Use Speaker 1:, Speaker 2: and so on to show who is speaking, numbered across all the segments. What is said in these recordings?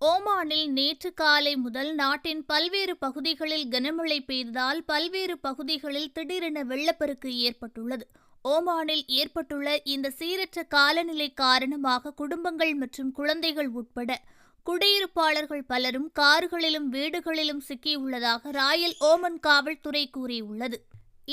Speaker 1: ஓமானில் நேற்று காலை முதல் நாட்டின் பல்வேறு பகுதிகளில் கனமழை பெய்ததால் பல்வேறு பகுதிகளில் திடீரென வெள்ளப்பெருக்கு ஏற்பட்டுள்ளது. ஓமானில் ஏற்பட்டுள்ள இந்த சீரற்ற காலநிலை காரணமாக குடும்பங்கள் மற்றும் குழந்தைகள் உட்பட குடியிருப்பாளர்கள் பலரும் கார்களிலும் வீடுகளிலும் சிக்கியுள்ளதாக ராயல் ஓமன் காவல்துறை கூறியுள்ளது.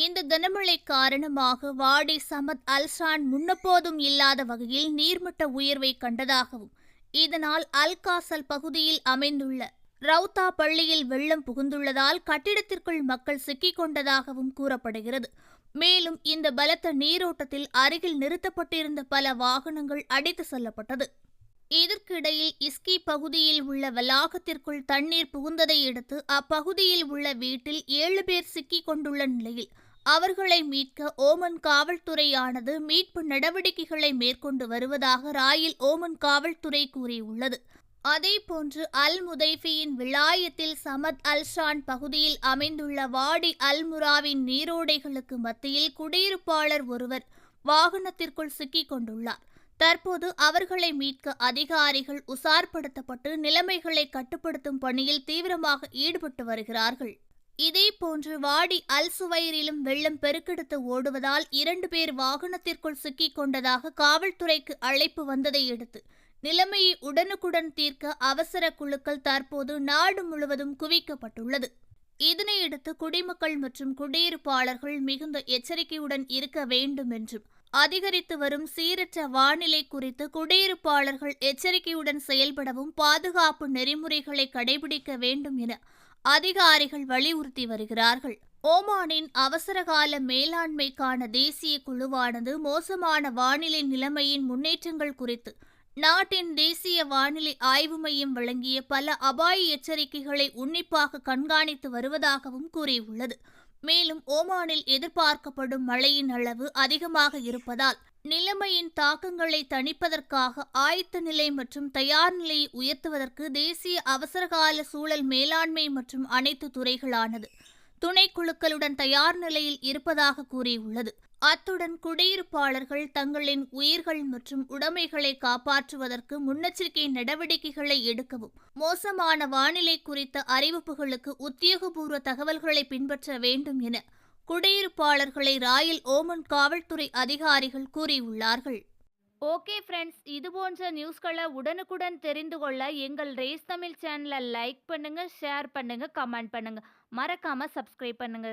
Speaker 1: இந்த கனமழை காரணமாக வாடி சமத் அல்சான் முன்னெப்போதும் இல்லாத வகையில் நீர்மட்ட உயர்வை கண்டதாகவும், இதனால் அல்காசல் பகுதியில் அமைந்துள்ள ரவுதா பள்ளியில் வெள்ளம் புகுந்துள்ளதால் கட்டிடத்திற்குள் மக்கள் சிக்கிக் கொண்டதாகவும் கூறப்படுகிறது. மேலும் இந்த பலத்த நீரோட்டத்தில் அருகில் நிறுத்தப்பட்டிருந்த பல வாகனங்கள் அடித்து செல்லப்பட்டது. இதற்கிடையில் இஸ்கி பகுதியில் உள்ள வளாகத்திற்குள் தண்ணீர் புகுந்ததை அடுத்து அப்பகுதியில் உள்ள வீட்டில் 7 பேர் சிக்கிக் கொண்டுள்ள நிலையில் அவர்களை மீட்க ஓமன் காவல்துறையானது மீட்பு நடவடிக்கைகளை மேற்கொண்டு வருவதாக ராயல் ஓமன் காவல்துறை கூறியுள்ளது. அதேபோன்று அல் முதைஃபியின் விலாயத்தில் சமத் அல்ஷான் பகுதியில் அமைந்துள்ள வாடி அல் முராவின் நீரோடைகளுக்கு மத்தியில் குடியிருப்பாளர் ஒருவர் வாகனத்திற்குள் சிக்கிக் கொண்டுள்ளார். தற்போது அவர்களை மீட்க அதிகாரிகள் உசார்படுத்தப்பட்டு நிலைமைகளை கட்டுப்படுத்தும் பணியில் தீவிரமாக ஈடுபட்டு வருகிறார்கள். இதேபோன்று வாடி அல் சுவைரிலும் வெள்ளம் பெருக்கெடுத்து ஓடுவதால் 2 பேர் வாகனத்திற்குள் சிக்கிக் கொண்டதாக காவல்துறைக்கு அழைப்பு வந்ததை அடுத்து நிலைமையை உடனுக்குடன் தீர்க்க அவசர குழுக்கள் தற்போது நாடு முழுவதும் குவிக்கப்பட்டுள்ளது. இதனையடுத்து குடிமக்கள் மற்றும் குடியிருப்பாளர்கள் மிகுந்த எச்சரிக்கையுடன் இருக்க வேண்டும் என்றும், அதிகரித்து வரும் சீரற்ற வானிலை குறித்து குடியிருப்பாளர்கள் எச்சரிக்கையுடன் செயல்படவும் பாதுகாப்பு நெறிமுறைகளை கடைபிடிக்க வேண்டும் என அதிகாரிகள் வலியுறுத்தி வருகிறார்கள். ஓமானின் அவசரகால மேலாண்மைக்கான தேசிய குழுவானது மோசமான வானிலை நிலைமையின் முன்னேற்றங்கள் குறித்து நாட்டின் தேசிய வானிலை ஆய்வு மையம் வழங்கிய பல அபாய எச்சரிக்கைகளை உன்னிப்பாக கண்காணித்து வருவதாகவும் கூறியுள்ளது. மேலும் ஓமானில் எதிர்பார்க்கப்படும் மழையின் அளவு அதிகமாக இருப்பதால் நிலைமையின் தாக்கங்களை தணிப்பதற்காக ஆயத்த நிலை மற்றும் தயார் நிலையை உயர்த்துவதற்கு தேசிய அவசரகால சூழல் மேலாண்மை மற்றும் அனைத்து துறைகளானது துணைக்குழுக்களுடன் தயார் நிலையில் இருப்பதாக கூறியுள்ளது. அத்துடன் குடியிருப்பாளர்கள் தங்களின் உயிர்கள் மற்றும் உடைமைகளை காப்பாற்றுவதற்கு முன்னெச்சரிக்கை நடவடிக்கைகளை எடுக்கவும், மோசமான வானிலை குறித்த அறிவிப்புகளுக்கு உத்தியோகபூர்வ தகவல்களை பின்பற்ற வேண்டும் என குடியிருப்பாளர்களை ராயல் ஓமன் காவல்துறை அதிகாரிகள் கூறியுள்ளார்கள். ஓகே ஃப்ரெண்ட்ஸ், இதுபோன்ற நியூஸ்களை உடனுக்குடன் தெரிந்து கொள்ள எங்கள் ரேஸ் தமிழ் சேனலை லைக் பண்ணுங்க, ஷேர் பண்ணுங்க, கமெண்ட் பண்ணுங்க, மறக்காம சப்ஸ்கிரைப் பண்ணுங்க.